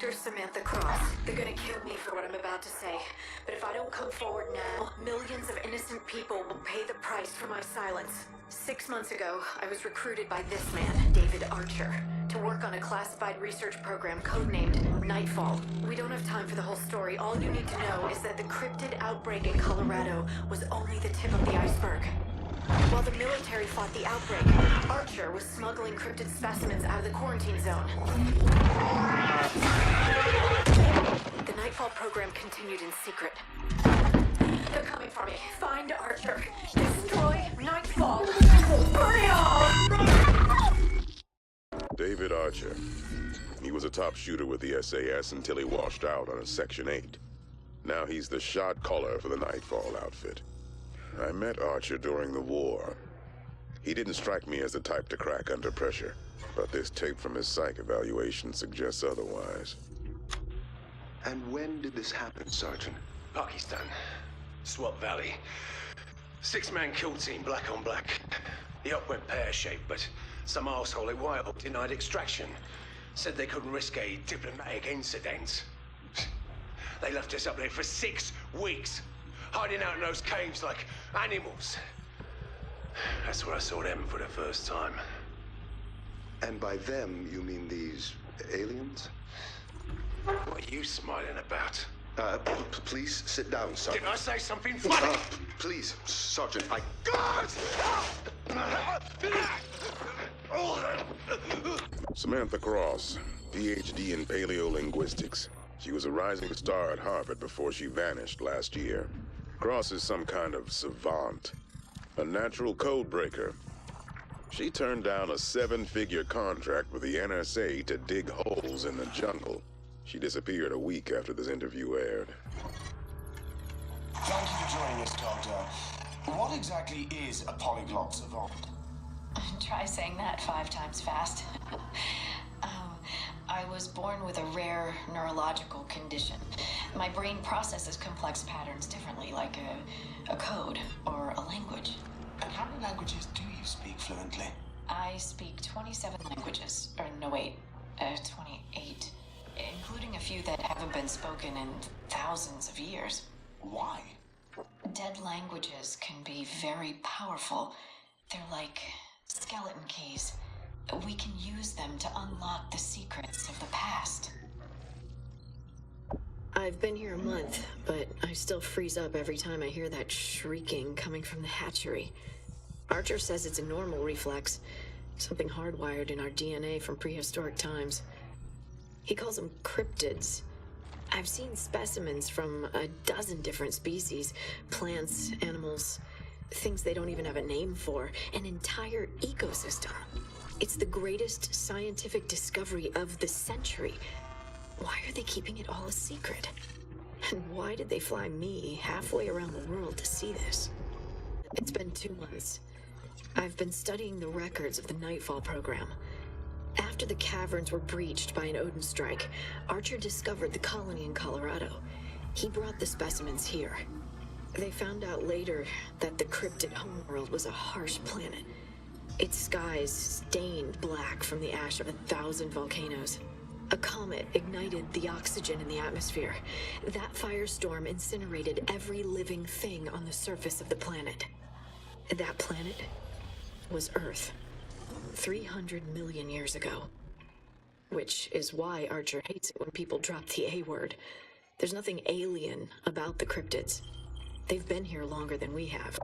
Dr. Samantha Cross. They're gonna kill me for what I'm about to say. But if I don't come forward now, millions of innocent people will pay the price for my silence. 6 months ago, I was recruited by this man, David Archer, to work on a classified research program codenamed Nightfall. We don't have time for the whole story. All you need to know is that the cryptid outbreak in Colorado was only the tip of the iceberg. While the military fought the outbreak, Archer was smuggling cryptid specimens out of the quarantine zone. The Nightfall program continued in secret. They're coming for me. Find Archer. Destroy Nightfall. Burn it all! David Archer. He was a top shooter with the SAS until he washed out on a Section 8. Now he's the shot caller for the Nightfall outfit. I met Archer during the war. He didn't strike me as the type to crack under pressure, but this tape from his psych evaluation suggests otherwise. And when did this happen, Sergeant? Pakistan. Swat Valley. 6-man kill team, black on black. The op went pear-shaped, but some arsehole at Whitehall denied extraction. Said they couldn't risk a diplomatic incident. They left us up there for 6 weeks, hiding out in those caves like animals. That's where I saw them for the first time. And by them, you mean these aliens? What are you smiling about? Please sit down, Sergeant. Didn't I say something funny? Please, Sergeant, Samantha Cross, PhD in paleolinguistics. She was a rising star at Harvard before she vanished last year. Cross is some kind of savant, a natural code breaker. She turned down a 7-figure contract with the NSA to dig holes in the jungle. She disappeared a week after this interview aired. Thank you for joining us, Doctor. What exactly is a polyglot savant? Try saying that 5 times fast. I was born with a rare neurological condition. My brain processes complex patterns differently, like a code or a language. And how many languages do you speak fluently? I speak 27 languages. Or no, wait, 28. Including a few that haven't been spoken in thousands of years. Why? Dead languages can be very powerful. They're like skeleton keys. We can use them to unlock the secrets of the past. I've been here a month, but I still freeze up every time I hear that shrieking coming from the hatchery. Archer says it's a normal reflex, something hardwired in our DNA from prehistoric times. He calls them cryptids. I've seen specimens from a dozen different species, plants, animals, things they don't even have a name for, an entire ecosystem. It's the greatest scientific discovery of the century. Why are they keeping it all a secret? And why did they fly me halfway around the world to see this? It's been 2 months. I've been studying the records of the Nightfall program. After the caverns were breached by an Odin strike, Archer discovered the colony in Colorado. He brought the specimens here. They found out later that the cryptid homeworld was a harsh planet. Its skies stained black from the ash of 1,000 volcanoes. A comet ignited the oxygen in the atmosphere. That firestorm incinerated every living thing on the surface of the planet. That planet was Earth. 300 million years ago. Which is why Archer hates it when people drop the A word. There's nothing alien about the cryptids. They've been here longer than we have.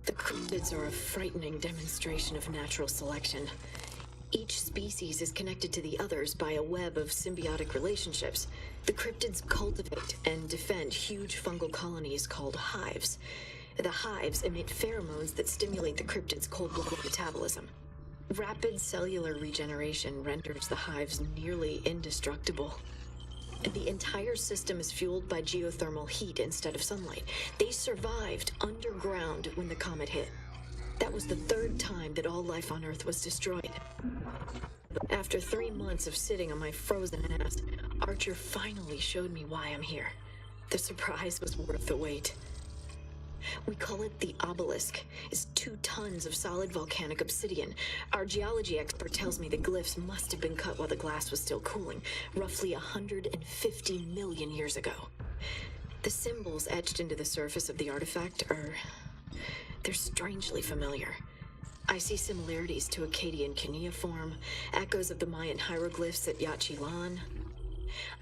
The cryptids are a frightening demonstration of natural selection. Each species is connected to the others by a web of symbiotic relationships. The cryptids cultivate and defend huge fungal colonies called hives. The hives emit pheromones that stimulate the cryptids' cold-blooded metabolism. Rapid cellular regeneration renders the hives nearly indestructible. The entire system is fueled by geothermal heat instead of sunlight. They survived underground when the comet hit. That was the 3rd time that all life on Earth was destroyed. After 3 months of sitting on my frozen ass, Archer finally showed me why I'm here. The surprise was worth the wait. We call it the Obelisk. It's 2 tons of solid volcanic obsidian. Our geology expert tells me the glyphs must have been cut while the glass was still cooling, roughly 150 million years ago. The symbols etched into the surface of the artifact they're strangely familiar. I see similarities to Akkadian cuneiform, echoes of the Mayan hieroglyphs at Yachilan.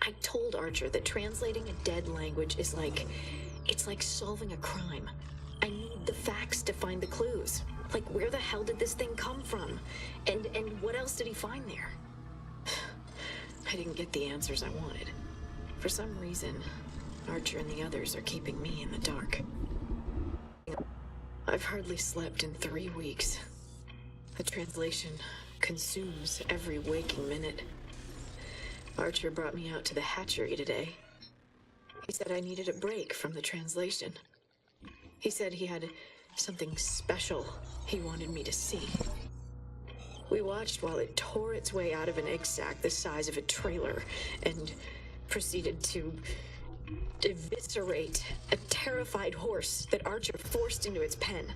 I told Archer that translating a dead language is it's like solving a crime. I need the facts to find the clues. Like, where the hell did this thing come from? And what else did he find there? I didn't get the answers I wanted. For some reason, Archer and the others are keeping me in the dark. I've hardly slept in 3 weeks. The translation consumes every waking minute. Archer brought me out to the hatchery today. He said I needed a break from the translation. He said he had something special he wanted me to see. We watched while it tore its way out of an egg sac the size of a trailer and proceeded to eviscerate a terrified horse that Archer forced into its pen.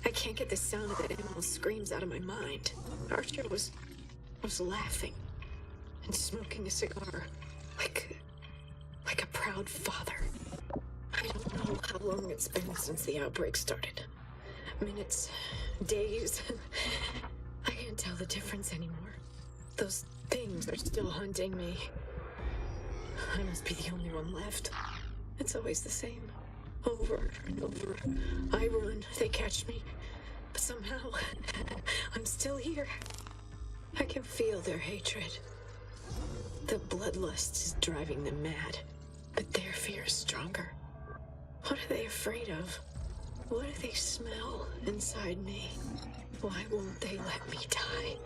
I can't get the sound of that animal's screams out of my mind. Archer was laughing and smoking a cigar like a proud father. I don't know how long it's been since the outbreak started. Minutes, days. I can't tell the difference anymore. Those things are still hunting me. I must be the only one left. It's always the same. Over and over. I run, they catch me. But somehow, I'm still here. I can feel their hatred. The bloodlust is driving them mad, but their fear is stronger. What are they afraid of? What do they smell inside me? Why won't they let me die?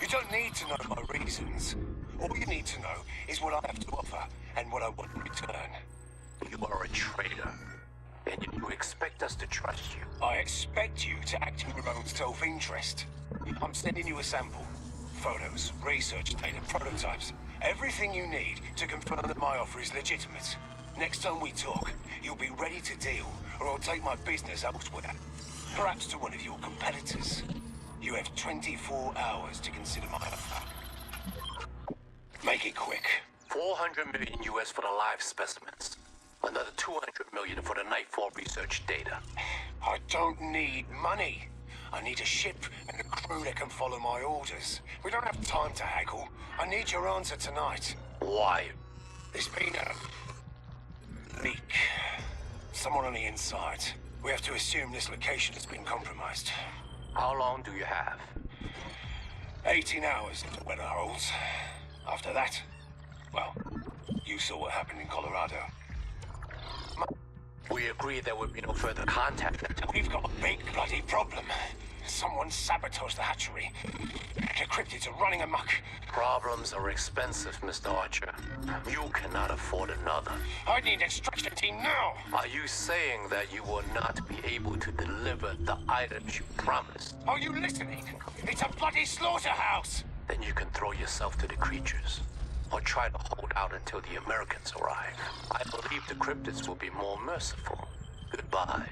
You don't need to know my reasons. All you need to know is what I have to offer and what I want in return. You are a traitor, and you expect us to trust you. I expect you to act in your own self-interest. I'm sending you a sample. Photos, research data, prototypes. Everything you need to confirm that my offer is legitimate. Next time we talk, you'll be ready to deal, or I'll take my business elsewhere. Perhaps to one of your competitors. You have 24 hours to consider my offer. Make it quick. 400 million US for the live specimens. Another 200 million for the Nightfall research data. I don't need money. I need a ship and a crew that can follow my orders. We don't have time to haggle. I need your answer tonight. Why? There's been a leak. Someone on the inside. We have to assume this location has been compromised. How long do you have? 18 hours if the weather holds. After that, well, you saw what happened in Colorado. We agreed there would be no further contact until... We've got a big bloody problem. Someone sabotaged the hatchery. The cryptids are running amok. Problems are expensive, Mr. Archer. You cannot afford another. I need an extraction team now! Are you saying that you will not be able to deliver the items you promised? Are you listening? It's a bloody slaughterhouse! Then you can throw yourself to the creatures. Or try to hold out until the Americans arrive. I believe the cryptids will be more merciful. Goodbye,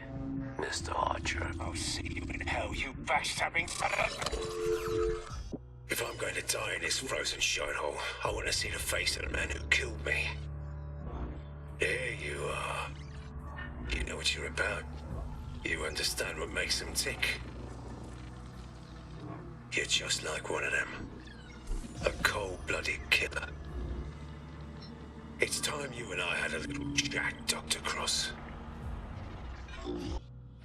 Mr. Archer. I'll see you in hell, you backstabbing son of... If I'm going to die in this frozen shithole, I want to see the face of the man who killed me. There you are. You know what you're about. You understand what makes them tick. You're just like one of them. A cold-blooded killer. It's time you and I had a little chat, Dr. Cross.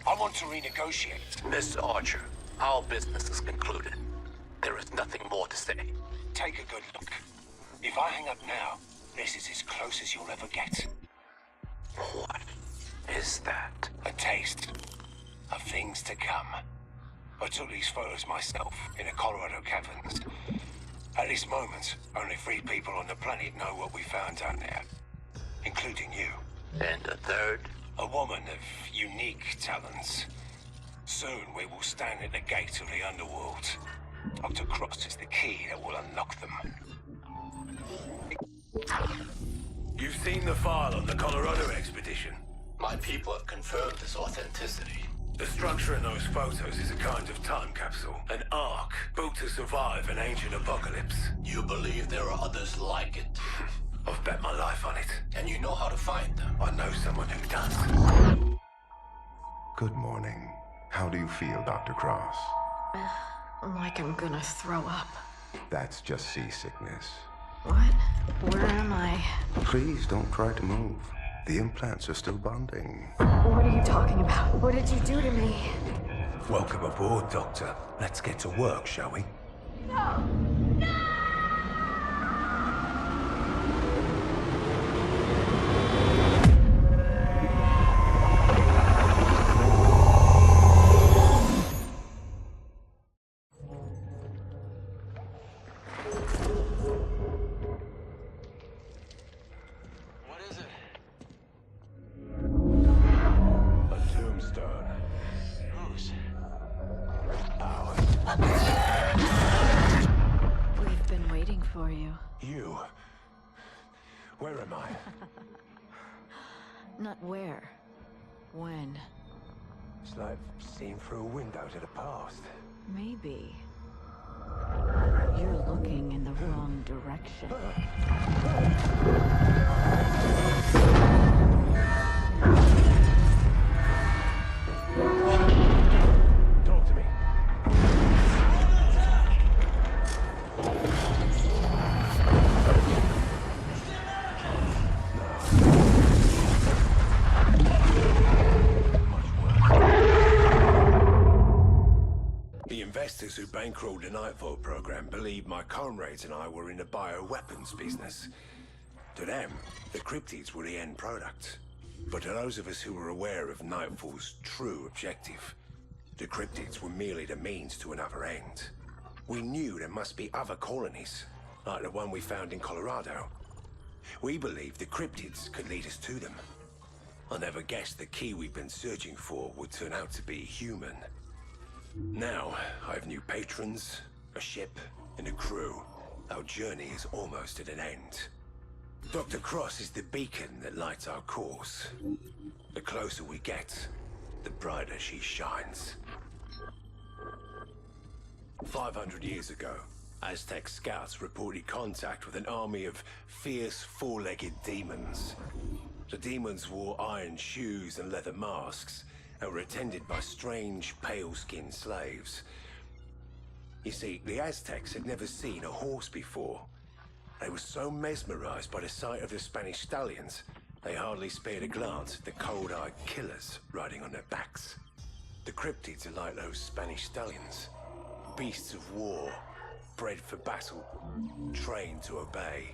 I want to renegotiate. Mr. Archer, our business is concluded. There is nothing more to say. Take a good look. If I hang up now, this is as close as you'll ever get. What is that? A taste of things to come. I took these photos myself in the Colorado caverns. At this moment, only 3 people on the planet know what we found down there, including you. And a third? A woman of unique talents. Soon we will stand at the gate of the underworld. Dr. Cross is the key that will unlock them. You've seen the file on the Colorado expedition? My My people have confirmed its authenticity. The structure in those photos is a kind of time capsule. An ark built to survive an ancient apocalypse. You believe there are others like it? I've bet my life on it. And you know how to find them? I know someone who does. Good morning. How do you feel, Dr. Cross? Like I'm gonna throw up. That's just seasickness. What? Where am I? Please don't try to move. The implants are still bonding. What are you talking about? What did you do to me? Welcome aboard, Doctor. Let's get to work, shall we? We've been waiting for you. You? Where am I? Not where. When. It's like seeing through a window to the past. Maybe. You're looking in the wrong direction. Talk to me. The investors who bankrolled the Nightfall program believed my comrades and I were in the bioweapons business. To them, the Cryptids were the end product. But to those of us who were aware of Nightfall's true objective, the Cryptids were merely the means to another end. We knew there must be other colonies, like the one we found in Colorado. We believed the Cryptids could lead us to them. I never guessed the key we've been searching for would turn out to be human. Now, I have new patrons, a ship, and a crew. Our journey is almost at an end. Dr. Cross is the beacon that lights our course. The closer we get, the brighter she shines. 500 years ago, Aztec scouts reported contact with an army of fierce four-legged demons. The demons wore iron shoes and leather masks, and were attended by strange, pale-skinned slaves. You see, the Aztecs had never seen a horse before. They were so mesmerized by the sight of the Spanish stallions, they hardly spared a glance at the cold-eyed killers riding on their backs. The Cryptids are like those Spanish stallions. Beasts of war, bred for battle, trained to obey.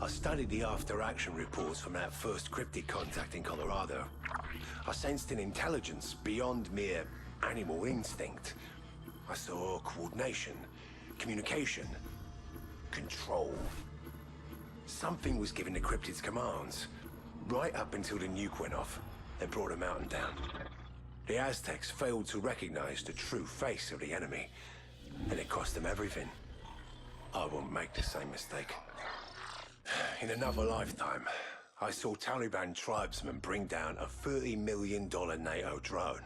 I studied the after-action reports from that first cryptid contact in Colorado. I sensed an intelligence beyond mere animal instinct. I saw coordination, communication, control. Something was giving the cryptids commands, right up until the nuke went off and brought a mountain down. The Aztecs failed to recognize the true face of the enemy, and it cost them everything. I won't make the same mistake. In another lifetime, I saw Taliban tribesmen bring down a $30 million NATO drone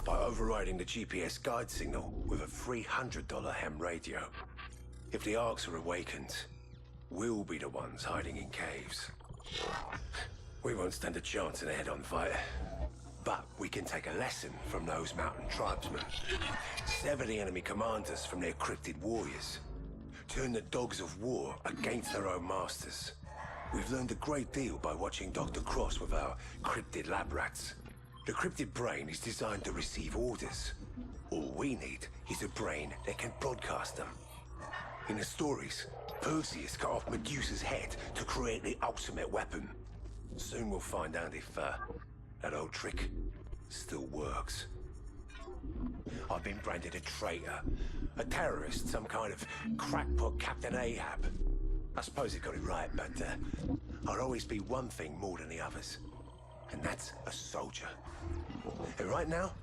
by overriding the GPS guide signal with a $300 ham radio. If the Arks are awakened, we'll be the ones hiding in caves. We won't stand a chance in a head-on fight, but we can take a lesson from those mountain tribesmen. Sever the enemy commanders from their cryptid warriors. Turn the dogs of war against their own masters. We've learned a great deal by watching Dr. Cross with our cryptid lab rats. The cryptid brain is designed to receive orders. All we need is a brain that can broadcast them. In the stories, Perseus cut off Medusa's head to create the ultimate weapon. Soon we'll find out if that old trick still works. I've been branded a traitor, a terrorist, some kind of crackpot Captain Ahab. I suppose he got it right, but I'll always be one thing more than the others, and that's a soldier. And right now,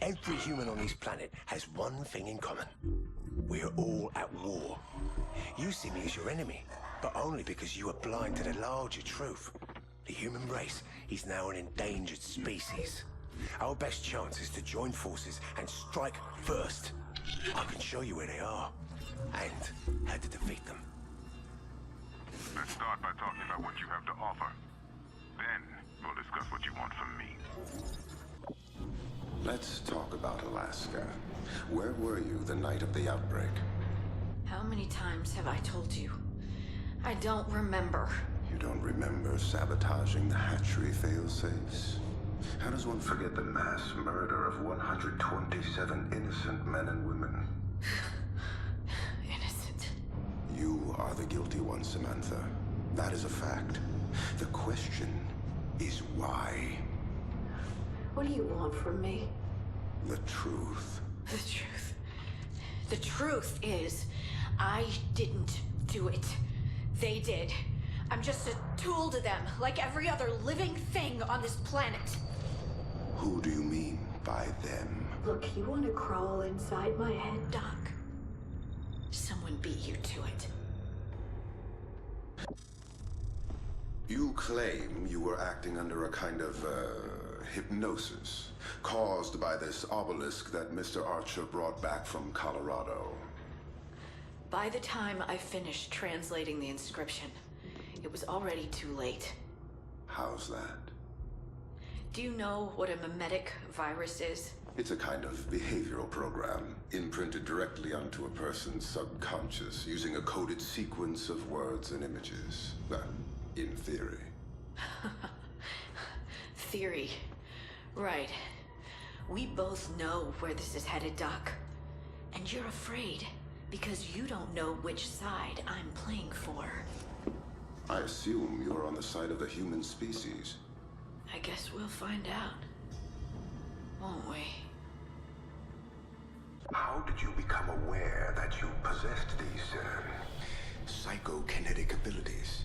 every human on this planet has one thing in common. We are all at war. You see me as your enemy, but only because you are blind to the larger truth. The human race is now an endangered species. Our best chance is to join forces and strike first. I can show you where they are, and how to defeat them. Let's start by talking about what you have to offer. Then, we'll discuss what you want from me. Let's talk about Alaska. Where were you the night of the outbreak? How many times have I told you? I don't remember. You don't remember sabotaging the hatchery failsafes? How does one forget the mass murder of 127 innocent men and women? Innocent. You are the guilty one, Samantha. That is a fact. The question is why? What do you want from me? The truth. The truth. The truth is, I didn't do it. They did. I'm just a tool to them, like every other living thing on this planet. Who do you mean by them? Look, you want to crawl inside my head, Doc? Someone beat you to it. You claim you were acting under a kind of, hypnosis, caused by this obelisk that Mr. Archer brought back from Colorado. By the time I finished translating the inscription, it was already too late. How's that? Do you know what a mimetic virus is? It's a kind of behavioral program, imprinted directly onto a person's subconscious, using a coded sequence of words and images. Well, in theory. Theory. Right. We both know where this is headed, Doc. And you're afraid, because you don't know which side I'm playing for. I assume you're on the side of the human species. I guess we'll find out. Won't we? How did you become aware that you possessed these, psychokinetic abilities?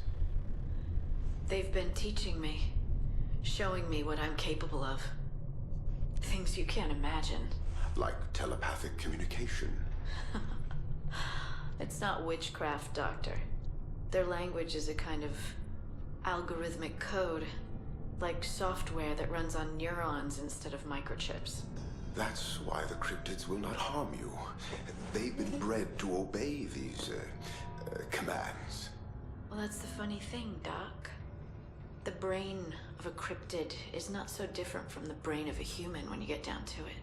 They've been teaching me, showing me what I'm capable of. Things you can't imagine. Like telepathic communication. It's not witchcraft, Doctor. Their language is a kind of algorithmic code, like software that runs on neurons instead of microchips. That's why the cryptids will not harm you. They've been bred to obey these, commands. Well, that's the funny thing, Doc. The brain of a cryptid is not so different from the brain of a human when you get down to it.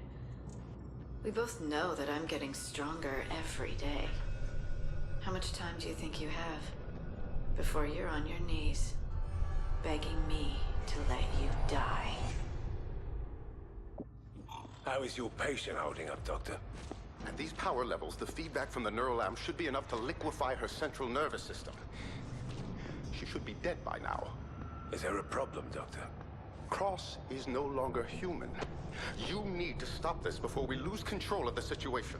We both know that I'm getting stronger every day. How much time do you think you have before you're on your knees, begging me to let you die? How is your patient holding up, Doctor? At these power levels, the feedback from the neural lamp should be enough to liquefy her central nervous system. She should be dead by now. Is there a problem, Doctor? Cross is no longer human. You need to stop this before we lose control of the situation.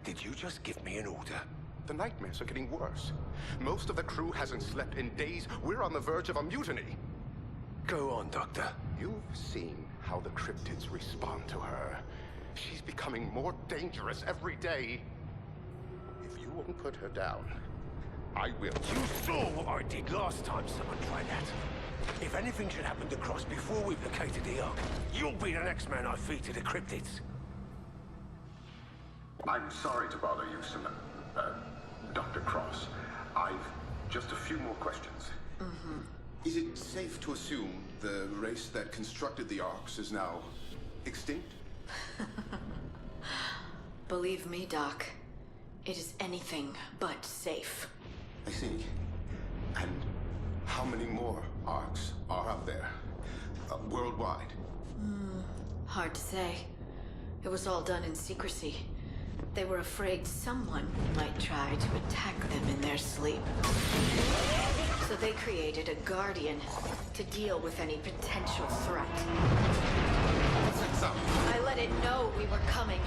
Did you just give me an order? The nightmares are getting worse. Most of the crew hasn't slept in days. We're on the verge of a mutiny. Go on, Doctor. You've seen how the cryptids respond to her. She's becoming more dangerous every day. If you won't put her down, I will. You saw what I did last time someone tried that. If anything should happen to Cross before we've located the Ark, you'll be the next man I feed to the cryptids. I'm sorry to bother you, Dr. Cross. I've just a few more questions. Is it safe to assume the race that constructed the Arks is now extinct? Believe me, Doc, it is anything but safe. I see. And how many more Arks are out there? Worldwide? Hard to say. It was all done in secrecy. They were afraid someone might try to attack them in their sleep. So they created a guardian to deal with any potential threat. I let it know we were coming.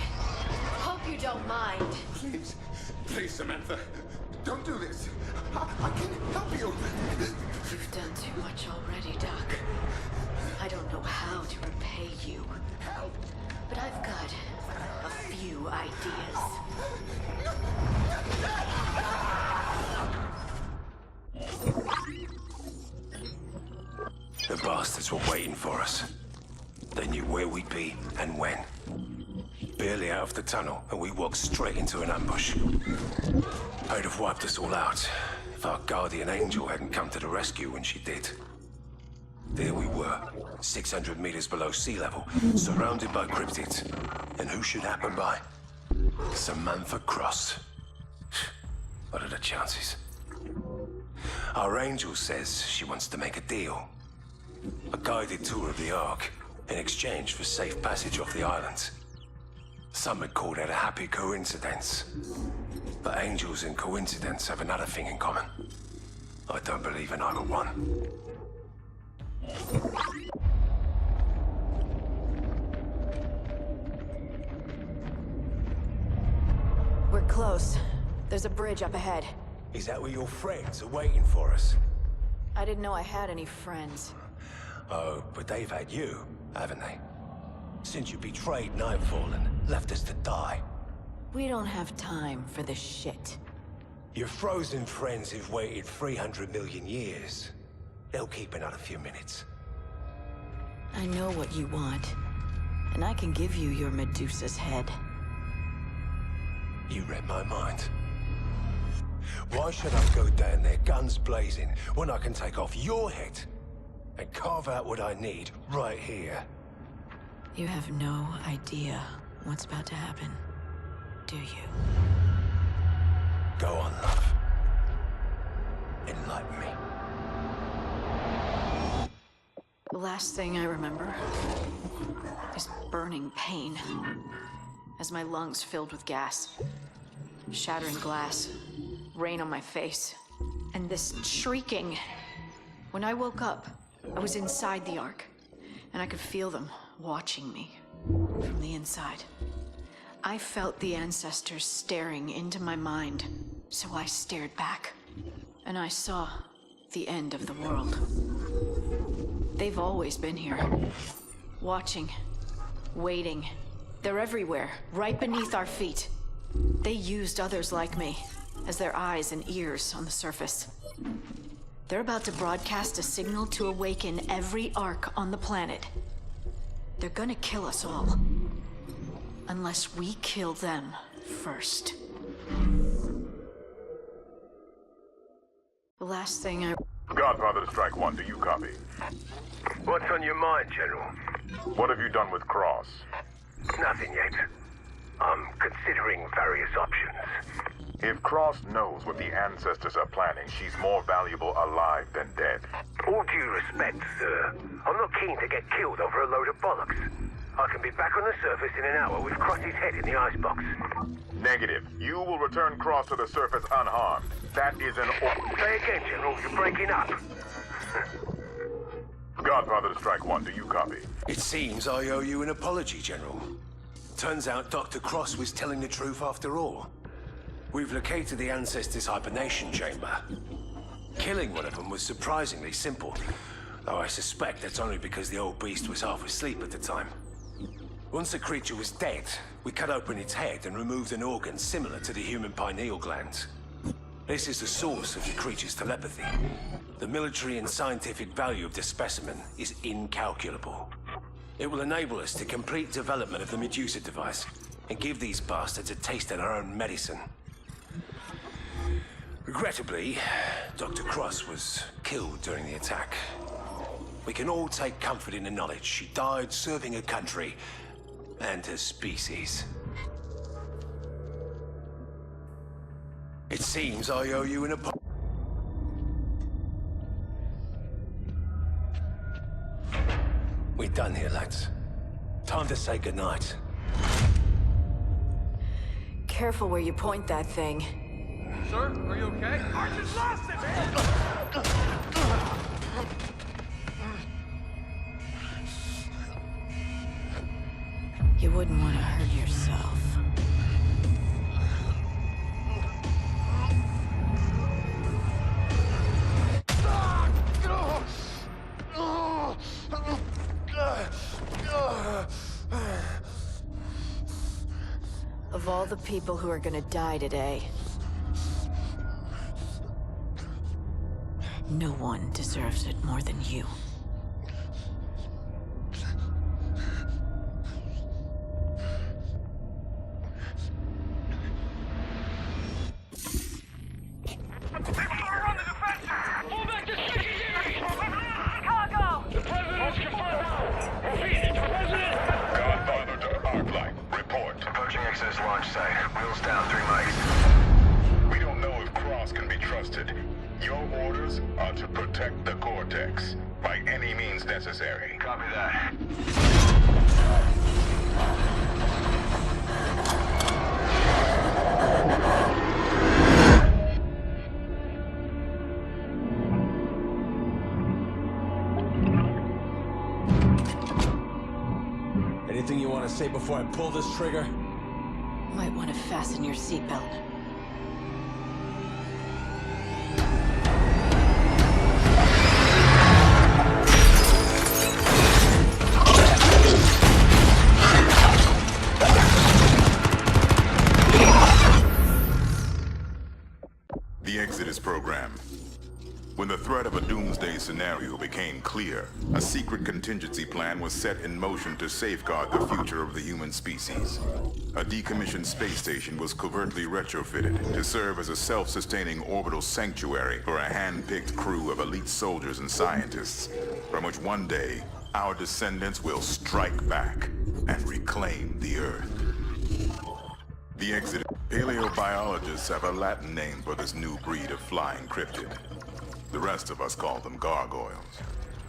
Hope you don't mind. Please, please, Samantha, don't do this. I can help you. You've done too much already, Doc. I don't know how to repay you. Help! But I've got a few ideas. cryptids were waiting for us. They knew where we'd be and when. Barely out of the tunnel, and we walked straight into an ambush. I'd have wiped us all out if our guardian angel hadn't come to the rescue when she did. There we were, 600 meters below sea level, surrounded by cryptids. And who should happen by? Samantha Cross. What are the chances? Our angel says she wants to make a deal. A guided tour of the Ark, in exchange for safe passage off the island. Some would call that a happy coincidence. But angels and coincidence have another thing in common. I don't believe in either one. We're close. There's a bridge up ahead. Is that where your friends are waiting for us? I didn't know I had any friends. Oh, but they've had you, haven't they? Since you betrayed Nightfall and left us to die. We don't have time for this shit. Your frozen friends have waited 300 million years. They'll keep another few minutes. I know what you want, and I can give you your Medusa's head. You read my mind. Why should I go down there guns blazing when I can take off your head and carve out what I need right here? You have no idea what's about to happen, do you? Go on, love. Enlighten me. The last thing I remember is burning pain as my lungs filled with gas, shattering glass, rain on my face, and this shrieking. When I woke up, I was inside the Ark, and I could feel them watching me from the inside. I felt the ancestors staring into my mind, so I stared back, and I saw the end of the world. They've always been here, watching, waiting. They're everywhere, right beneath our feet. They used others like me as their eyes and ears on the surface. They're about to broadcast a signal to awaken every Ark on the planet. They're gonna kill us all. Unless we kill them first. The last thing I... Godfather to Strike One, do you copy? What's on your mind, General? What have you done with Cross? Nothing yet. I'm considering various options. If Cross knows what the ancestors are planning, she's more valuable alive than dead. All due respect, sir, I'm not keen to get killed over a load of bollocks. I can be back on the surface in an hour with Cross's head in the icebox. Negative. You will return Cross to the surface unharmed. That is an order. Say again, General, you're breaking up. Godfather to Strike One, do you copy? It seems I owe you an apology, General. Turns out Dr. Cross was telling the truth after all. We've located the ancestors' hibernation chamber. Killing one of them was surprisingly simple, though I suspect that's only because the old beast was half asleep at the time. Once the creature was dead, we cut open its head and removed an organ similar to the human pineal gland. This is the source of the creature's telepathy. The military and scientific value of the specimen is incalculable. It will enable us to complete development of the Medusa device and give these bastards a taste of our own medicine. Regrettably, Dr. Cross was killed during the attack. We can all take comfort in the knowledge she died serving her country and her species. It seems I owe you an apology. We're done here, lads. Time to say goodnight. Careful where you point that thing. Sir, are you okay? I just lost it! You wouldn't want to hurt yourself. Of all the people who are gonna die today, no one deserves it more than you. Protect the Cortex by any means necessary. Copy that. Anything you want to say before I pull this trigger? Might want to fasten your seatbelt. The Exodus program. When the threat of a doomsday scenario became clear, a secret contingency plan was set in motion to safeguard the future of the human species. A decommissioned space station was covertly retrofitted to serve as a self-sustaining orbital sanctuary for a hand-picked crew of elite soldiers and scientists, from which one day, our descendants will strike back and reclaim the Earth. The Exodus. Paleobiologists have a Latin name for this new breed of flying cryptid. The rest of us call them gargoyles.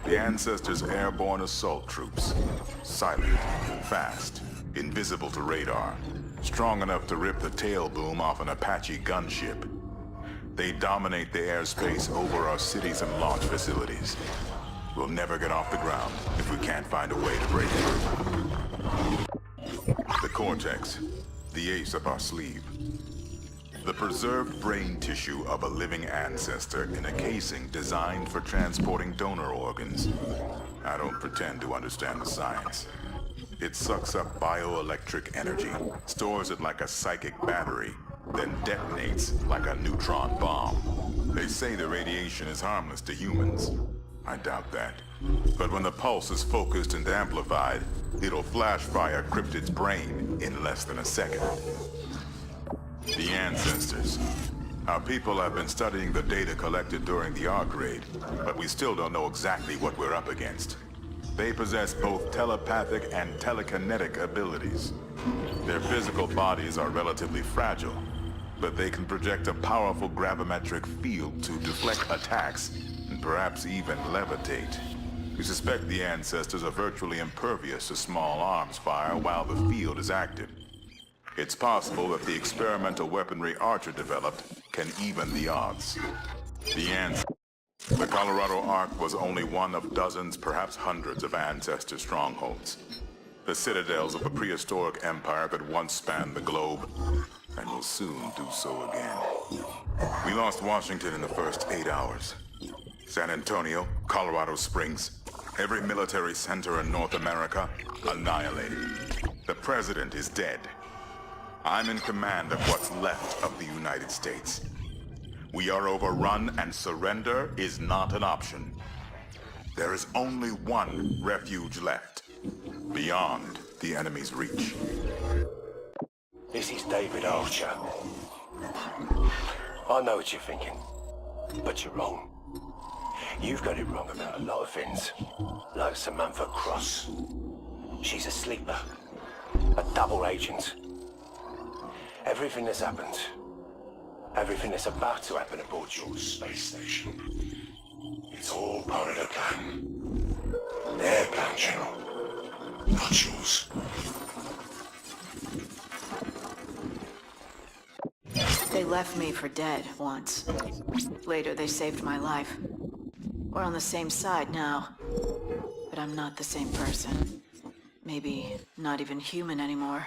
The ancestors' airborne assault troops. Silent, fast, invisible to radar, strong enough to rip the tail boom off an Apache gunship. They dominate the airspace over our cities and launch facilities. We'll never get off the ground if we can't find a way to break through. The Cortex, the ace up our sleeve. The preserved brain tissue of a living ancestor in a casing designed for transporting donor organs. I don't pretend to understand the science. It sucks up bioelectric energy, stores it like a psychic battery, then detonates like a neutron bomb. They say the radiation is harmless to humans. I doubt that. But when the pulse is focused and amplified, it'll flash fire Cryptid's brain in less than a second. The ancestors. Our people have been studying the data collected during the Ark raid, but we still don't know exactly what we're up against. They possess both telepathic and telekinetic abilities. Their physical bodies are relatively fragile, but they can project a powerful gravimetric field to deflect attacks and perhaps even levitate. We suspect the ancestors are virtually impervious to small arms fire while the field is active. It's possible that the experimental weaponry Archer developed can even the odds. The Colorado Ark was only one of dozens, perhaps hundreds of ancestor strongholds. The citadels of a prehistoric empire that once spanned the globe, and will soon do so again. We lost Washington in the first 8 hours. San Antonio, Colorado Springs, every military center in North America, annihilated. The president is dead. I'm in command of what's left of the United States. We are overrun and surrender is not an option. There is only one refuge left, beyond the enemy's reach. This is David Archer. I know what you're thinking, but you're wrong. You've got it wrong about a lot of things, like Samantha Cross. She's a sleeper, a double agent. Everything that's happened, everything that's about to happen aboard your space station, it's all part of the plan. Their plan, General, not yours. They left me for dead once. Later, they saved my life. We're on the same side now, but I'm not the same person. Maybe not even human anymore.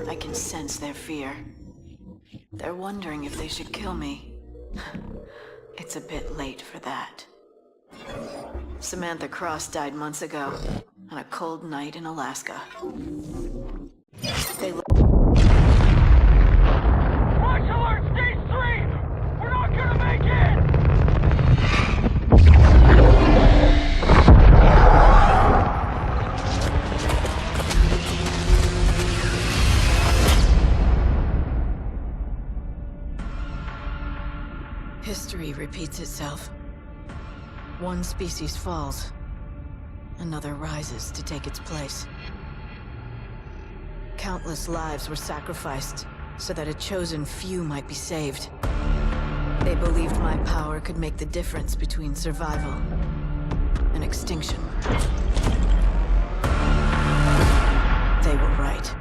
I can sense their fear. They're wondering if they should kill me. It's a bit late for that. Samantha Cross died months ago, on a cold night in Alaska. They Watch alert, stage 3! We're not gonna make it! History repeats itself. One species falls, another rises to take its place. Countless lives were sacrificed so that a chosen few might be saved. They believed my power could make the difference between survival and extinction. They were right.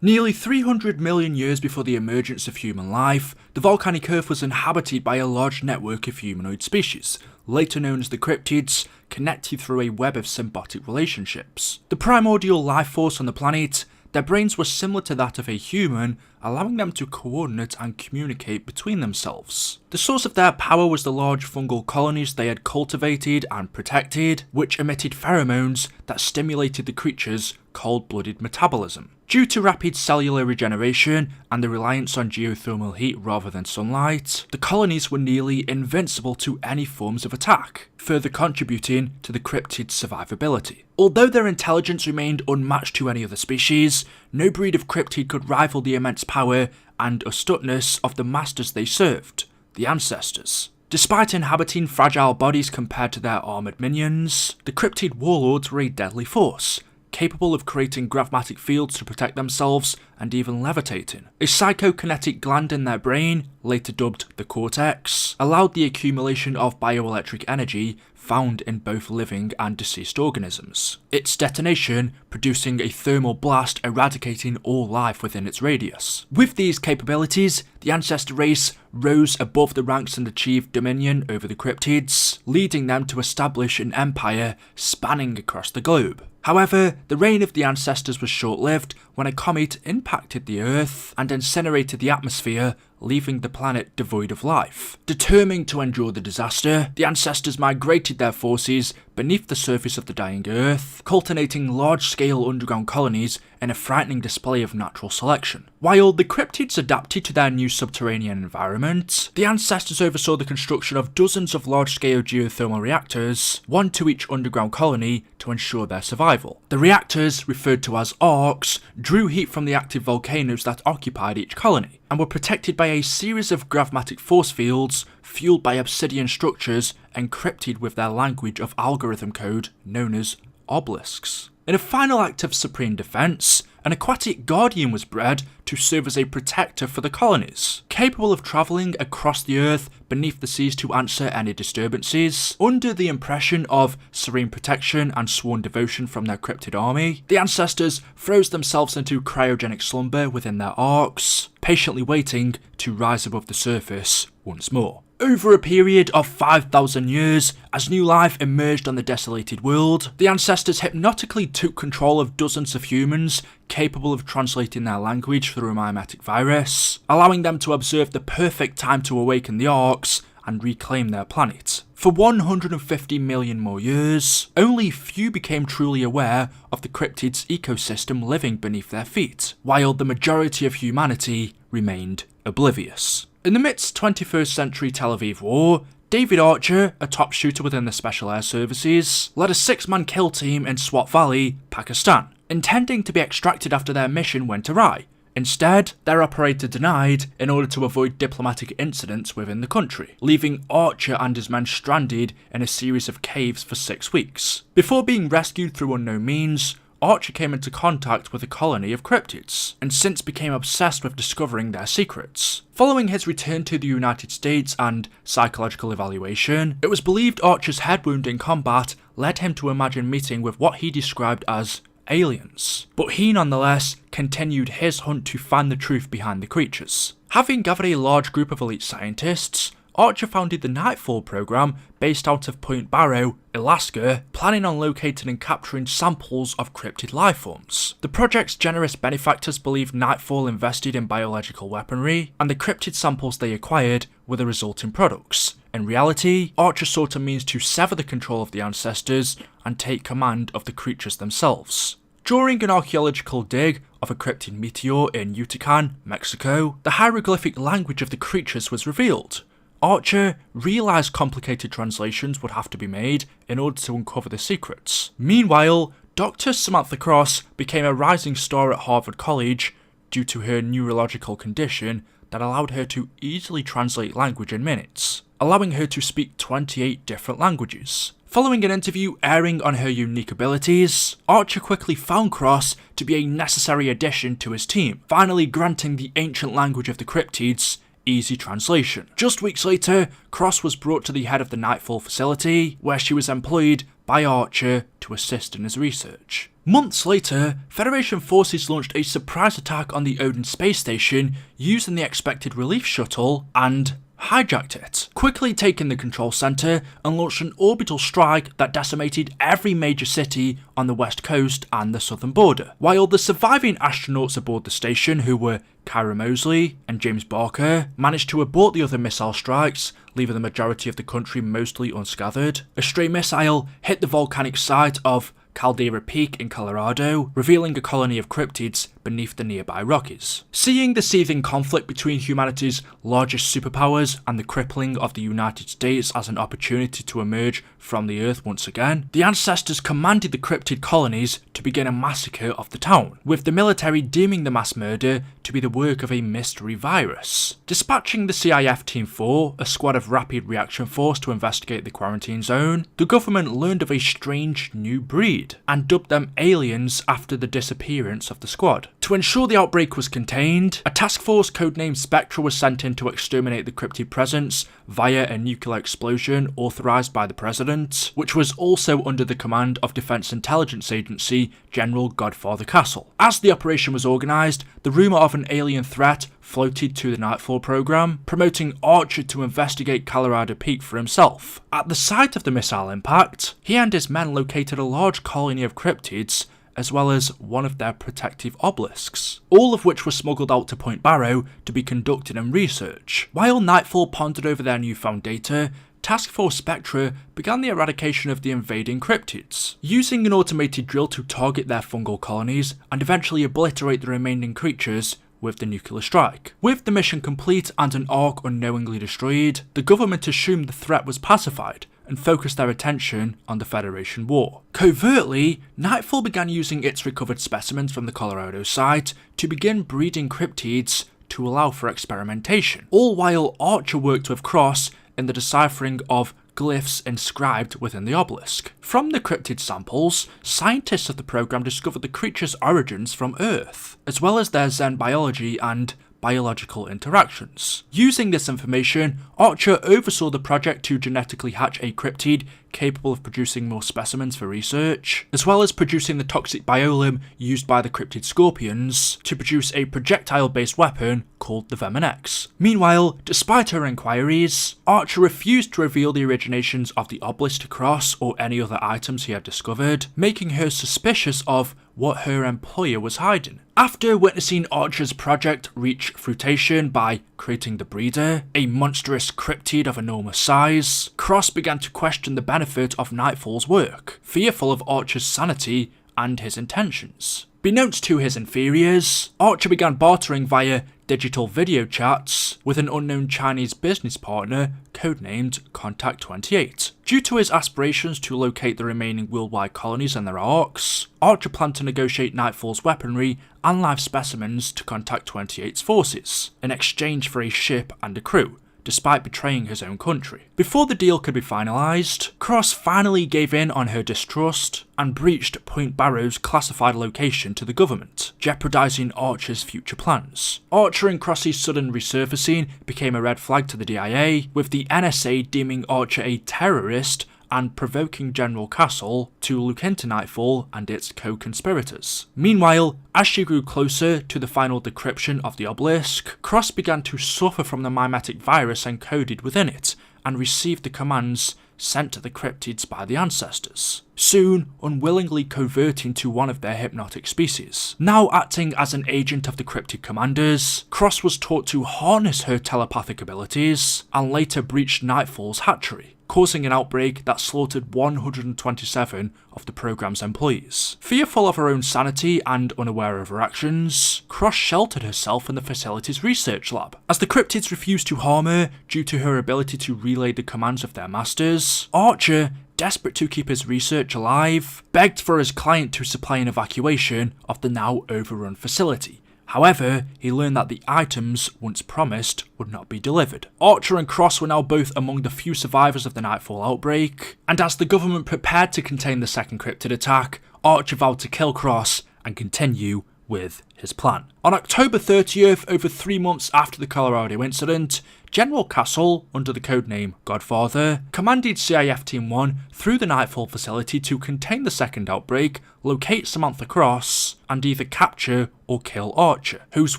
Nearly 300 million years before the emergence of human life, the volcanic Earth was inhabited by a large network of humanoid species, later known as the Cryptids, connected through a web of symbiotic relationships. The primordial life force on the planet, their brains were similar to that of a human, allowing them to coordinate and communicate between themselves. The source of their power was the large fungal colonies they had cultivated and protected, which emitted pheromones that stimulated the creatures' cold-blooded metabolism. Due to rapid cellular regeneration and the reliance on geothermal heat rather than sunlight, the colonies were nearly invincible to any forms of attack, further contributing to the cryptids' survivability. Although their intelligence remained unmatched to any other species, no breed of cryptid could rival the immense power and astuteness of the masters they served, the ancestors. Despite inhabiting fragile bodies compared to their armoured minions, the cryptid warlords were a deadly force, capable of creating gravmatic fields to protect themselves and even levitating. A psychokinetic gland in their brain, later dubbed the cortex, allowed the accumulation of bioelectric energy found in both living and deceased organisms. Its detonation producing a thermal blast eradicating all life within its radius. With these capabilities, the ancestor race rose above the ranks and achieved dominion over the cryptids, leading them to establish an empire spanning across the globe. However, the reign of the ancestors was short-lived when a comet impacted the Earth and incinerated the atmosphere, leaving the planet devoid of life. Determined to endure the disaster, the ancestors migrated their forces beneath the surface of the dying Earth, cultivating large-scale underground colonies in a frightening display of natural selection. While the cryptids adapted to their new subterranean environment, the ancestors oversaw the construction of dozens of large-scale geothermal reactors, one to each underground colony, to ensure their survival. The reactors, referred to as arcs, drew heat from the active volcanoes that occupied each colony, and were protected by a series of gravmatic force fields fueled by obsidian structures encrypted with their language of algorithm code known as obelisks. In a final act of supreme defense, an aquatic guardian was bred to serve as a protector for the colonies, capable of travelling across the Earth beneath the seas to answer any disturbances. Under the impression of serene protection and sworn devotion from their cryptid army, the ancestors froze themselves into cryogenic slumber within their arcs, patiently waiting to rise above the surface once more. Over a period of 5,000 years, as new life emerged on the desolated world, the ancestors hypnotically took control of dozens of humans capable of translating their language through a mimetic virus, allowing them to observe the perfect time to awaken the arcs and reclaim their planet. For 150 million more years, only few became truly aware of the cryptids' ecosystem living beneath their feet, while the majority of humanity remained oblivious. In the mid-21st century Tel Aviv war, David Archer, a top shooter within the Special Air Services, led a 6-man kill team in Swat Valley, Pakistan, intending to be extracted after their mission went awry. Instead, their operator denied in order to avoid diplomatic incidents within the country, leaving Archer and his men stranded in a series of caves for 6 weeks. Before being rescued through unknown means, Archer came into contact with a colony of cryptids, and since became obsessed with discovering their secrets. Following his return to the United States and psychological evaluation, it was believed Archer's head wound in combat led him to imagine meeting with what he described as aliens. But he nonetheless continued his hunt to find the truth behind the creatures. Having gathered a large group of elite scientists, Archer founded the Nightfall program based out of Point Barrow, Alaska, planning on locating and capturing samples of cryptid lifeforms. The project's generous benefactors believed Nightfall invested in biological weaponry, and the cryptid samples they acquired were the resulting products. In reality, Archer sought a means to sever the control of the ancestors and take command of the creatures themselves. During an archaeological dig of a cryptid meteor in Yucatan, Mexico, the hieroglyphic language of the creatures was revealed. Archer realised complicated translations would have to be made in order to uncover the secrets. Meanwhile, Dr. Samantha Cross became a rising star at Harvard College due to her neurological condition that allowed her to easily translate language in minutes, allowing her to speak 28 different languages. Following an interview airing on her unique abilities, Archer quickly found Cross to be a necessary addition to his team, finally granting the ancient language of the cryptids easy translation. Just weeks later, Cross was brought to the head of the Nightfall facility, where she was employed by Archer to assist in his research. Months later, Federation forces launched a surprise attack on the Odin space station using the expected relief shuttle and hijacked it, quickly taking the control center and launched an orbital strike that decimated every major city on the west coast and the southern border. While the surviving astronauts aboard the station, who were Kyra Mosley and James Barker, managed to abort the other missile strikes, leaving the majority of the country mostly unscathed, a stray missile hit the volcanic site of Caldera Peak in Colorado, revealing a colony of cryptids beneath the nearby Rockies. Seeing the seething conflict between humanity's largest superpowers and the crippling of the United States as an opportunity to emerge from the Earth once again, the ancestors commanded the cryptid colonies to begin a massacre of the town, with the military deeming the mass murder to be the work of a mystery virus. Dispatching the CIF Team 4, a squad of rapid reaction force to investigate the quarantine zone, the government learned of a strange new breed and dubbed them aliens after the disappearance of the squad. To ensure the outbreak was contained, a task force codenamed Spectra was sent in to exterminate the cryptid presence via a nuclear explosion authorised by the president, which was also under the command of Defence Intelligence Agency General Godfather Castle. As the operation was organised, the rumour of an alien threat floated to the Nightfall program, promoting Archer to investigate Colorado Peak for himself. At the site of the missile impact, he and his men located a large colony of cryptids, as well as one of their protective obelisks, all of which were smuggled out to Point Barrow to be conducted in research. While Nightfall pondered over their newfound data, Task Force Spectra began the eradication of the invading cryptids, using an automated drill to target their fungal colonies and eventually obliterate the remaining creatures with the nuclear strike. With the mission complete and an Ark unknowingly destroyed, the government assumed the threat was pacified and focused their attention on the Federation war. Covertly, Nightfall began using its recovered specimens from the Colorado site to begin breeding cryptids to allow for experimentation, all while Archer worked with Cross in the deciphering of glyphs inscribed within the obelisk. From the cryptid samples, scientists of the program discovered the creature's origins from Earth, as well as their Zen biology and biological interactions. Using this information, Archer oversaw the project to genetically hatch a cryptid capable of producing more specimens for research, as well as producing the toxic biolum used by the cryptid scorpions to produce a projectile-based weapon called the Venom X. Meanwhile, despite her inquiries, Archer refused to reveal the originations of the obelisk to Cross or any other items he had discovered, making her suspicious of what her employer was hiding. After witnessing Archer's project reach fruition by creating the breeder, a monstrous cryptid of enormous size, Cross began to question the benefit of Nightfall's work, fearful of Archer's sanity and his intentions. Beknownst to his inferiors, Archer began bartering via digital video chats with an unknown Chinese business partner codenamed Contact 28. Due to his aspirations to locate the remaining worldwide colonies and their arcs, Archer planned to negotiate Nightfall's weaponry and live specimens to Contact 28's forces, in exchange for a ship and a crew, despite betraying his own country. Before the deal could be finalised, Cross finally gave in on her distrust and breached Point Barrow's classified location to the government, jeopardising Archer's future plans. Archer and Cross's sudden resurfacing became a red flag to the DIA, with the NSA deeming Archer a terrorist and provoking General Castle to look into Nightfall and its co-conspirators. Meanwhile, as she grew closer to the final decryption of the obelisk, Cross began to suffer from the mimetic virus encoded within it, and received the commands sent to the cryptids by the ancestors, soon unwillingly converting to one of their hypnotic species. Now acting as an agent of the cryptid commanders, Cross was taught to harness her telepathic abilities, and later breached Nightfall's hatchery, causing an outbreak that slaughtered 127 of the program's employees. Fearful of her own sanity and unaware of her actions, Cross sheltered herself in the facility's research lab. As the cryptids refused to harm her due to her ability to relay the commands of their masters, Archer, desperate to keep his research alive, begged for his client to supply an evacuation of the now overrun facility. However, he learned that the items, once promised, would not be delivered. Archer and Cross were now both among the few survivors of the Nightfall outbreak, and as the government prepared to contain the second cryptid attack, Archer vowed to kill Cross and continue with his plan. On October 30th, over 3 months after the Colorado incident, General Castle, under the codename Godfather, commanded CIF Team 1 through the Nightfall facility to contain the second outbreak, locate Samantha Cross, and either capture or kill Archer, whose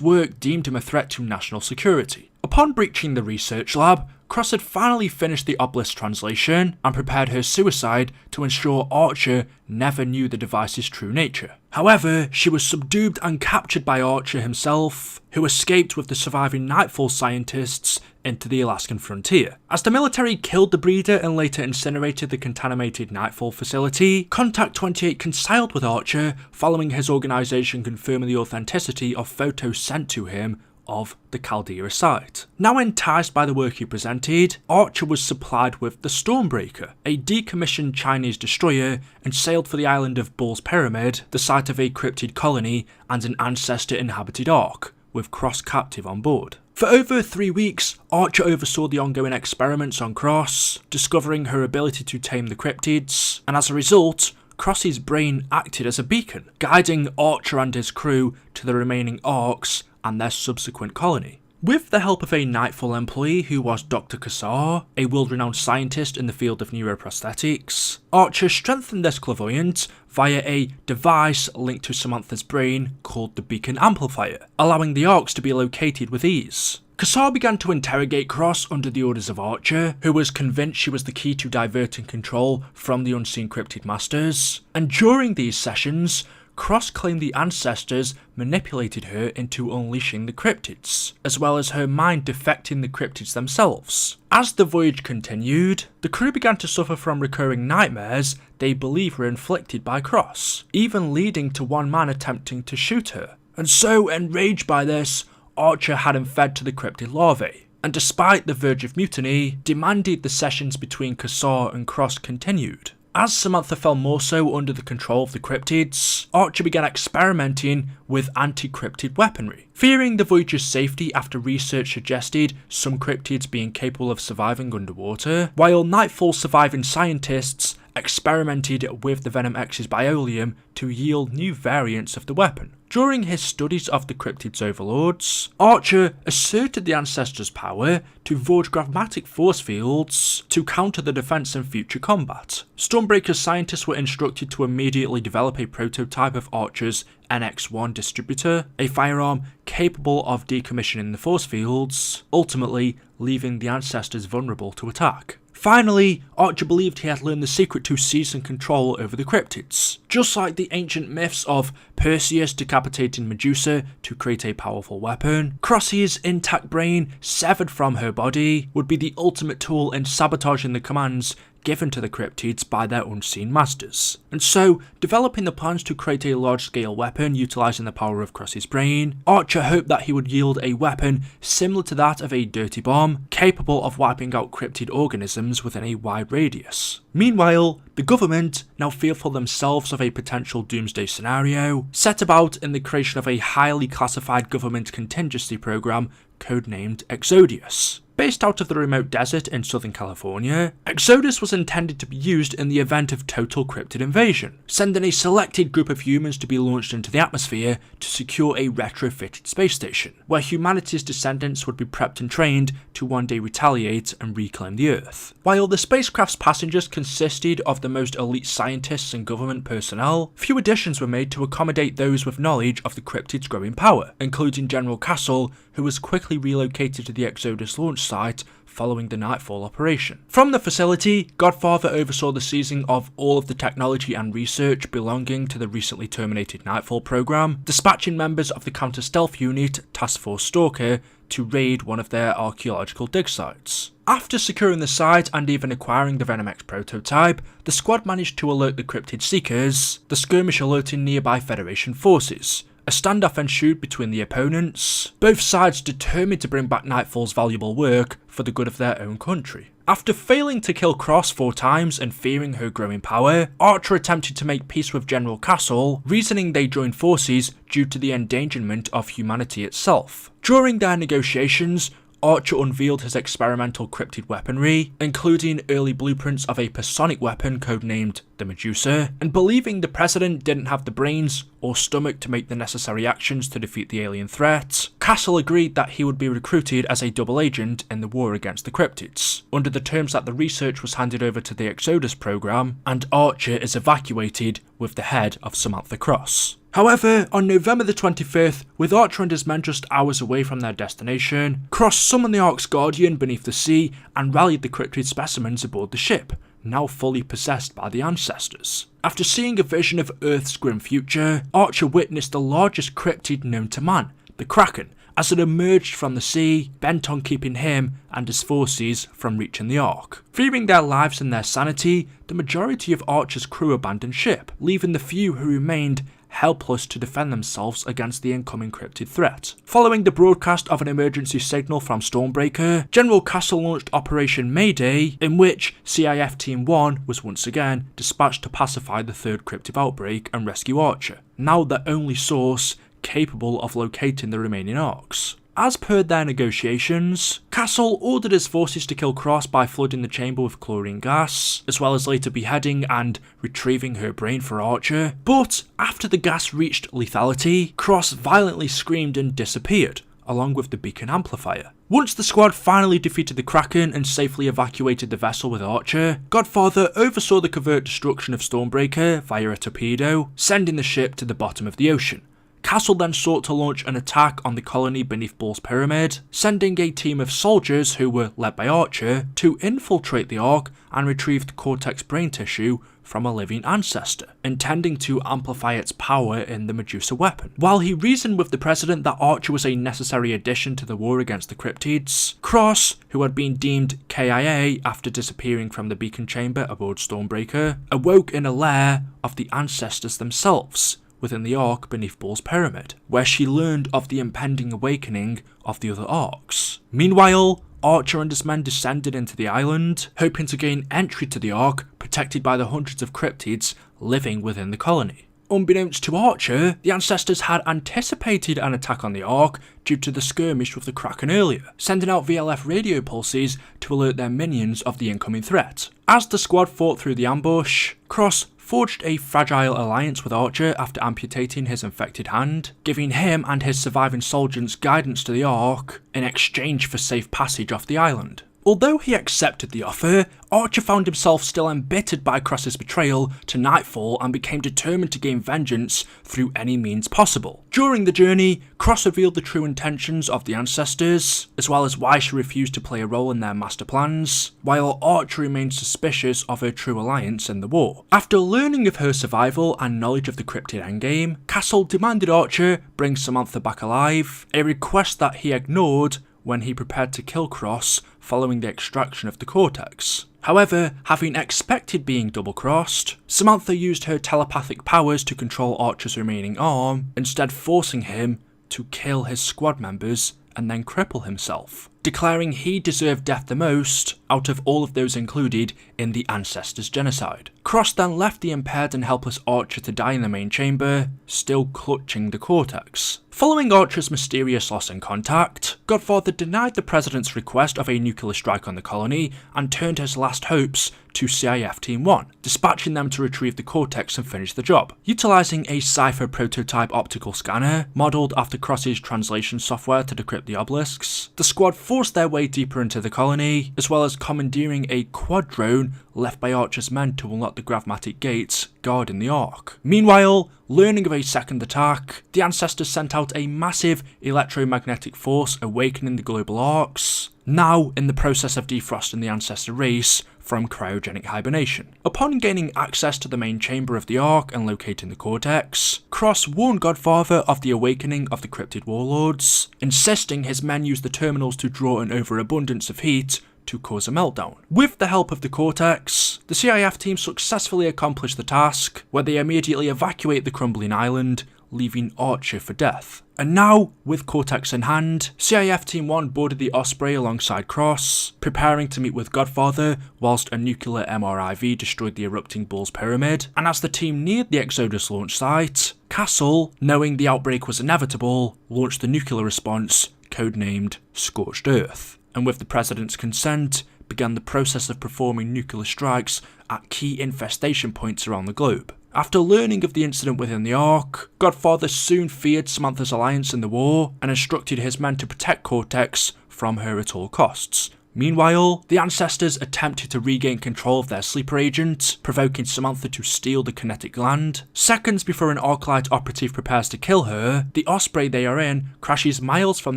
work deemed him a threat to national security. Upon breaching the research lab, Cross had finally finished the Obelisk translation and prepared her suicide to ensure Archer never knew the device's true nature. However, she was subdued and captured by Archer himself, who escaped with the surviving Nightfall scientists into the Alaskan frontier. As the military killed the breeder and later incinerated the contaminated Nightfall facility, Contact 28 reconciled with Archer following his organisation confirming the authenticity of photos sent to him of the Caldera site. Now enticed by the work he presented, Archer was supplied with the Stormbreaker, a decommissioned Chinese destroyer, and sailed for the island of Bull's Pyramid, the site of a cryptid colony and an ancestor-inhabited ark, with Cross captive on board. For over 3 weeks, Archer oversaw the ongoing experiments on Cross, discovering her ability to tame the cryptids, and as a result, Cross's brain acted as a beacon, guiding Archer and his crew to the remaining arks and their subsequent colony. With the help of a Nightfall employee who was Dr. Kassar, a world-renowned scientist in the field of neuroprosthetics, Archer strengthened this clairvoyance via a device linked to Samantha's brain called the Beacon Amplifier, allowing the arcs to be located with ease. Kassar began to interrogate Cross under the orders of Archer, who was convinced she was the key to diverting control from the unseen cryptid masters, and during these sessions, Cross claimed the ancestors manipulated her into unleashing the cryptids, as well as her mind defecting the cryptids themselves. As the voyage continued, the crew began to suffer from recurring nightmares they believe were inflicted by Cross, even leading to one man attempting to shoot her. And so, enraged by this, Archer had him fed to the cryptid larvae, and despite the verge of mutiny, demanded the sessions between Kassar and Cross continued. As Samantha fell more so under the control of the cryptids, Archer began experimenting with anti-cryptid weaponry. Fearing the Voyager's safety after research suggested some cryptids being capable of surviving underwater, while Nightfall's surviving scientists experimented with the Venom X's biolium to yield new variants of the weapon. During his studies of the cryptids' overlords, Archer asserted the ancestors' power to forge gravmatic force fields to counter the defense in future combat. Stormbreaker's scientists were instructed to immediately develop a prototype of Archer's NX-1 distributor, a firearm capable of decommissioning the force fields, ultimately leaving the ancestors vulnerable to attack. Finally, Archer believed he had learned the secret to seize and control over the cryptids. Just like the ancient myths of Perseus decapitating Medusa to create a powerful weapon, Cross's intact brain, severed from her body, would be the ultimate tool in sabotaging the commands given to the cryptids by their unseen masters. And so, developing the plans to create a large-scale weapon utilising the power of Cross's brain, Archer hoped that he would yield a weapon similar to that of a dirty bomb, capable of wiping out cryptid organisms within a wide radius. Meanwhile, the government, now fearful themselves of a potential doomsday scenario, set about in the creation of a highly classified government contingency program codenamed Exodus. Based out of the remote desert in Southern California, Exodus was intended to be used in the event of total cryptid invasion, sending a selected group of humans to be launched into the atmosphere to secure a retrofitted space station, where humanity's descendants would be prepped and trained to one day retaliate and reclaim the Earth. While the spacecraft's passengers consisted of the most elite scientists and government personnel, few additions were made to accommodate those with knowledge of the cryptid's growing power, including General Castle, who was quickly relocated to the Exodus launch site following the Nightfall operation. From the facility, Godfather oversaw the seizing of all of the technology and research belonging to the recently terminated Nightfall program, dispatching members of the counter-stealth unit Task Force Stalker to raid one of their archaeological dig sites. After securing the site and even acquiring the Venom X prototype, the squad managed to alert the cryptid seekers, the skirmish alerting nearby Federation forces. A standoff ensued between the opponents, both sides determined to bring back Nightfall's valuable work for the good of their own country. After failing to kill Cross 4 times and fearing her growing power, Archer attempted to make peace with General Castle, reasoning they joined forces due to the endangerment of humanity itself. During their negotiations, Archer unveiled his experimental cryptid weaponry, including early blueprints of a personic weapon codenamed the Medusa, and believing the president didn't have the brains or stomach to make the necessary actions to defeat the alien threat, Castle agreed that he would be recruited as a double agent in the war against the cryptids, under the terms that the research was handed over to the Exodus program, and Archer is evacuated with the head of Samantha Cross. However, on November the 25th, with Archer and his men just hours away from their destination, Cross summoned the Ark's Guardian beneath the sea and rallied the cryptid specimens aboard the ship, now fully possessed by the ancestors. After seeing a vision of Earth's grim future, Archer witnessed the largest cryptid known to man, the Kraken, as it emerged from the sea, bent on keeping him and his forces from reaching the Ark. Fearing their lives and their sanity, the majority of Archer's crew abandoned ship, leaving the few who remained helpless to defend themselves against the incoming cryptid threat. Following the broadcast of an emergency signal from Stormbreaker, General Castle launched Operation Mayday, in which CIF Team 1 was once again dispatched to pacify the third cryptid outbreak and rescue Archer, now the only source capable of locating the remaining Arks. As per their negotiations, Castle ordered his forces to kill Cross by flooding the chamber with chlorine gas, as well as later beheading and retrieving her brain for Archer. But after the gas reached lethality, Cross violently screamed and disappeared, along with the beacon amplifier. Once the squad finally defeated the Kraken and safely evacuated the vessel with Archer, Godfather oversaw the covert destruction of Stormbreaker via a torpedo, sending the ship to the bottom of the ocean. Castle then sought to launch an attack on the colony beneath Bull's Pyramid, sending a team of soldiers who were led by Archer to infiltrate the Ark and retrieve the Cortex brain tissue from a living ancestor, intending to amplify its power in the Medusa weapon. While he reasoned with the president that Archer was a necessary addition to the war against the cryptids, Cross, who had been deemed KIA after disappearing from the beacon chamber aboard Stormbreaker, awoke in a lair of the ancestors themselves, within the Ark beneath Bull's Pyramid, where she learned of the impending awakening of the other Arks. Meanwhile, Archer and his men descended into the island, hoping to gain entry to the Ark, protected by the hundreds of cryptids living within the colony. Unbeknownst to Archer, the ancestors had anticipated an attack on the Ark due to the skirmish with the Kraken earlier, sending out VLF radio pulses to alert their minions of the incoming threat. As the squad fought through the ambush, Cross forged a fragile alliance with Archer after amputating his infected hand, giving him and his surviving soldiers guidance to the Ark in exchange for safe passage off the island. Although he accepted the offer, Archer found himself still embittered by Cross's betrayal to Nightfall and became determined to gain vengeance through any means possible. During the journey, Cross revealed the true intentions of the ancestors, as well as why she refused to play a role in their master plans, while Archer remained suspicious of her true alliance in the war. After learning of her survival and knowledge of the cryptid endgame, Castle demanded Archer bring Samantha back alive, a request that he ignored when he prepared to kill Cross following the extraction of the Cortex. However, having expected being double-crossed, Samantha used her telepathic powers to control Archer's remaining arm, instead forcing him to kill his squad members and then cripple himself, declaring he deserved death the most out of all of those included in the Ancestors' genocide. Cross then left the impaired and helpless Archer to die in the main chamber, still clutching the Cortex. Following Archer's mysterious loss in contact, Godfather denied the president's request of a nuclear strike on the colony and turned his last hopes to CIF Team 1, dispatching them to retrieve the Cortex and finish the job. Utilising a Cypher prototype optical scanner, modelled after Cross's translation software to decrypt the obelisks, the squad forced their way deeper into the colony, as well as commandeering a quad drone left by Archer's men to unlock the gravmatic gates guarding the Ark. Meanwhile, learning of a second attack, the Ancestors sent out a massive electromagnetic force awakening the global Arks, now in the process of defrosting the Ancestor race from cryogenic hibernation. Upon gaining access to the main chamber of the Ark and locating the Cortex, Cross warned Godfather of the awakening of the cryptid warlords, insisting his men use the terminals to draw an overabundance of heat to cause a meltdown. With the help of the Cortex, the CIF team successfully accomplished the task, where they immediately evacuate the crumbling island, leaving Archer for death. And now, with Cortex in hand, CIF Team 1 boarded the Osprey alongside Cross, preparing to meet with Godfather whilst a nuclear MRIV destroyed the erupting Bull's Pyramid. And as the team neared the Exodus launch site, Castle, knowing the outbreak was inevitable, launched the nuclear response, codenamed Scorched Earth, and with the President's consent, began the process of performing nuclear strikes at key infestation points around the globe. After learning of the incident within the Ark, Godfather soon feared Samantha's alliance in the war and instructed his men to protect Cortex from her at all costs. Meanwhile, the Ancestors attempted to regain control of their sleeper agent, provoking Samantha to steal the kinetic gland. Seconds before an Arclight operative prepares to kill her, the Osprey they are in crashes miles from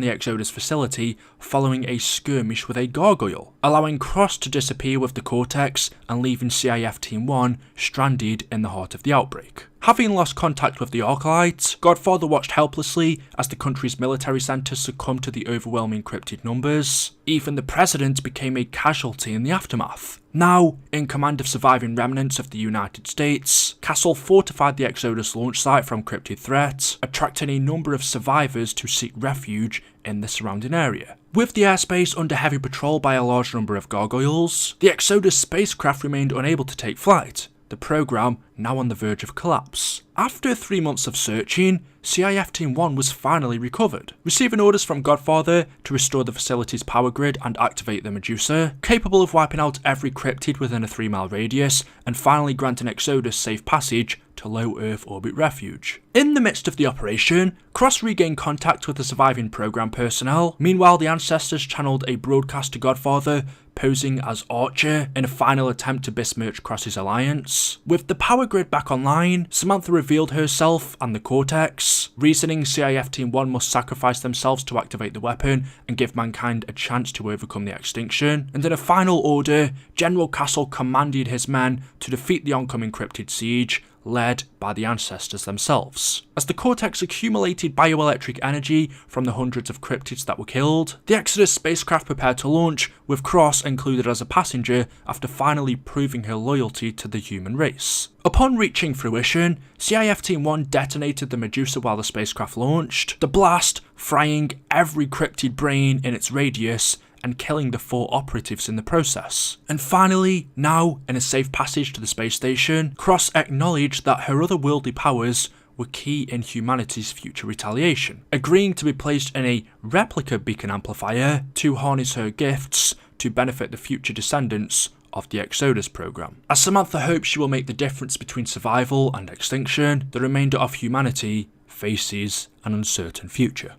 the Exodus facility following a skirmish with a gargoyle, allowing Cross to disappear with the Cortex and leaving CIF Team 1 stranded in the heart of the outbreak. Having lost contact with the Arclight, Godfather watched helplessly as the country's military centres succumbed to the overwhelming cryptid numbers. Even the President became a casualty in the aftermath. Now, in command of surviving remnants of the United States, Castle fortified the Exodus launch site from cryptid threat, attracting a number of survivors to seek refuge in the surrounding area. With the airspace under heavy patrol by a large number of gargoyles, the Exodus spacecraft remained unable to take flight, the program now on the verge of collapse. After 3 months of searching, CIF Team 1 was finally recovered, receiving orders from Godfather to restore the facility's power grid and activate the Medusa, capable of wiping out every cryptid within a 3-mile radius, and finally granting Exodus safe passage to low Earth orbit refuge. In the midst of the operation, Cross regained contact with the surviving program personnel. Meanwhile, the Ancestors channeled a broadcast to Godfather, posing as Archer in a final attempt to besmirch Cross's alliance. With the power grid back online, Samantha revealed herself and the Cortex, reasoning CIF Team 1 must sacrifice themselves to activate the weapon and give mankind a chance to overcome the Extinction. And in a final order, General Castle commanded his men to defeat the oncoming cryptid siege, led by the Ancestors themselves. As the Cortex accumulated bioelectric energy from the hundreds of cryptids that were killed, the Exodus spacecraft prepared to launch, with Cross included as a passenger after finally proving her loyalty to the human race. Upon reaching fruition, CIF Team 1 detonated the Medusa while the spacecraft launched, the blast frying every cryptid brain in its radius and killing the 4 operatives in the process. And finally, now in a safe passage to the space station, Cross acknowledged that her otherworldly powers were key in humanity's future retaliation, agreeing to be placed in a replica beacon amplifier to harness her gifts to benefit the future descendants of the Exodus program. As Samantha hopes she will make the difference between survival and extinction, the remainder of humanity faces an uncertain future.